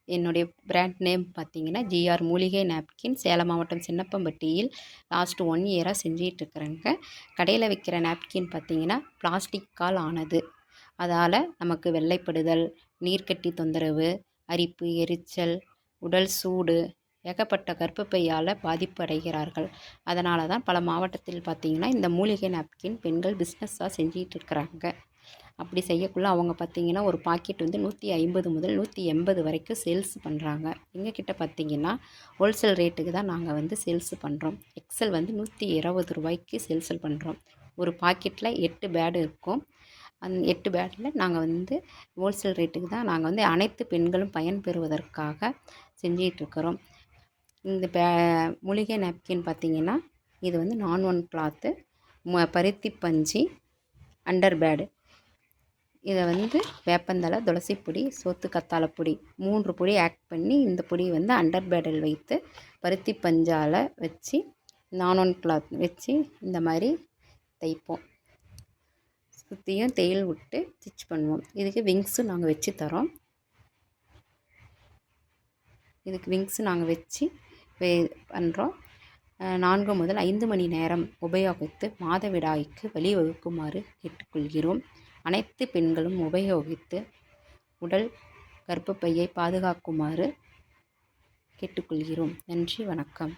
என்னுடைய brand name பார்த்தீங்கன்னா, GR மூலிகை நாப்கின். சேலம் மாவட்டம் சின்னப்பம்பட்டியில் லாஸ்ட் 1 இயரா செஞ்சிகிட்ருக்குறேங்க. கடையில் விற்கிற நாப்கின் பார்த்தீங்கன்னா, பிளாஸ்டிக்கால் ஆனது. அதால் நமக்கு வெள்ளைப்படுதல், நீர்க்கட்டி தொந்தரவு, அரிப்பு, எரிச்சல், உடல் சூடு, ஏகப்பட்ட கர்ப்பப்பையால் பாதிப்பு அடைகிறார்கள். அதனால தான் பல மாவட்டத்தில் பார்த்தீங்கன்னா, இந்த மூலிகை நாப்கின் பெண்கள் பிஸ்னஸாக செஞ்சிகிட்டு இருக்கிறாங்க. அப்படி செய்யக்குள்ள அவங்க பார்த்தீங்கன்னா, ஒரு பாக்கெட் வந்து 150 முதல் 180 வரைக்கும் சேல்ஸ் பண்ணுறாங்க. எங்ககிட்ட பார்த்தீங்கன்னா, ஹோல்சேல் ரேட்டுக்கு தான் நாங்கள் வந்து சேல்ஸ் பண்ணுறோம். எக்ஸல் வந்து ரூ. 120 சேல்ஸ் பண்ணுறோம். ஒரு பாக்கெட்டில் 8 பேடு இருக்கும். அந்த 8 பேடில் நாங்கள் வந்து ஹோல்சேல் ரேட்டுக்கு தான் நாங்கள் வந்து அனைத்து பெண்களும் பயன்பெறுவதற்காக செஞ்சிகிட்ருக்கிறோம். இந்த மூலிகை நாப்கின் பார்த்திங்கன்னா, இது வந்து நான் கிளாத்து, பருத்தி பஞ்சு, அண்டர் பேடு. இதை வந்து வேப்பந்தழை, துளசி பொடி, சோத்து கத்தாழை பொடி 3 பொடி ஆட் பண்ணி இந்த பொடி வந்து அண்டர் பேடில் வைத்து பருத்தி பஞ்சால் வச்சு நான் கிளாத் வச்சு இந்த மாதிரி தைப்போம். சுற்றியும் தையல் விட்டு ஸ்டிச் பண்ணுவோம். இதுக்கு விங்ஸும் நாங்கள் வச்சு தரோம். இதுக்கு விங்ஸ் நாங்கள் வச்சு பண்ணுறோம். 4 முதல் 5 மணி நேரம் உபயோகித்து மாதவிடாய்க்கு வழிவகுக்குமாறு கேட்டுக்கொள்கிறோம். அனைத்து பெண்களும் உபயோகித்து உடல் கர்ப்பப்பையை பாதுகாக்குமாறு கேட்டுக்கொள்கிறோம். நன்றி, வணக்கம்.